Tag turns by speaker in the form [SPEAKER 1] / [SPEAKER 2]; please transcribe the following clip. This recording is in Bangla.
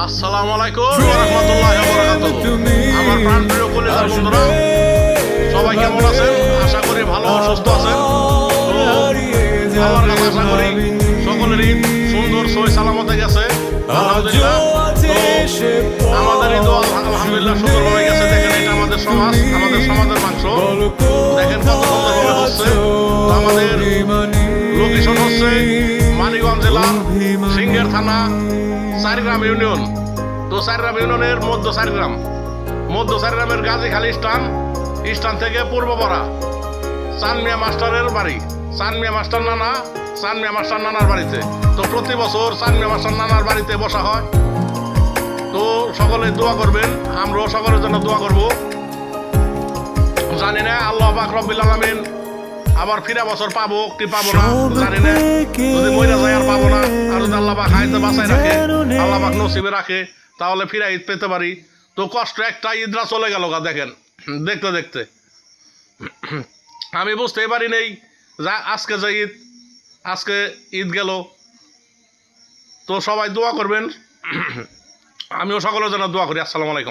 [SPEAKER 1] আসসালামু আলাইকুম ওয়া রাহমাতুল্লাহি ওয়া বারাকাতুহু। আমার প্রাণপ্রিয় কলিজার বন্ধুরা, সবাই কেমন আছেন? আশা করি ভালো ও সুস্থ আছেন। তো আমার কাছে আশা করি সকলেরই সুন্দর সই সালামতে গেছে, আলহামদুলিল্লাহ। তো আমাদের ঈদ আলহামদুলিল্লাহ সুন্দরভাবে গেছে। দেখেন, এটা আমাদের সমাজের মাংস, দেখেন কত সুন্দরভাবে হচ্ছে। তো আমাদের লোকেশন হচ্ছে মানিকগঞ্জ জেলা সিংহের থানা চারগ্রাম ইউনিয়ন। তো চারগ্রাম ইউনিয়নের মধ্য চারগ্রামের গাজীখালী স্টান থেকে পূর্বপাড়া চানমিয়া মাস্টারের বাড়ি, চানমিয়া মাস্টার নানার বাড়িতে। তো প্রতি বছর চানমিয়া মাস্টার নানার বাড়িতে বসা হয়। তো সকলে দোয়া করবেন, আমরাও সকলের জন্য দোয়া করব। জানি না আল্লাহ পাক রব্বুল আলামিন আবার ফিরা বছর পাবো কি পাবো না জানি না। যদি মইরা যায় আর পাবো না, আর যদি আল্লাহ পাক হাইতে বাঁচায় রাখে, আল্লাহ পাক নসিবে রাখে, তাহলে ফিরা ঈদ পেতে পারি। তো কষ্ট একটা ঈদরা চলে গেল গা, দেখেন দেখতে দেখতে আমি বুঝতেই পারি নেই যা আজকে ঈদ গেল। তো সবাই দোয়া করবেন, আমিও সকলের জন্য দোয়া করি। আসসালামু আলাইকুম।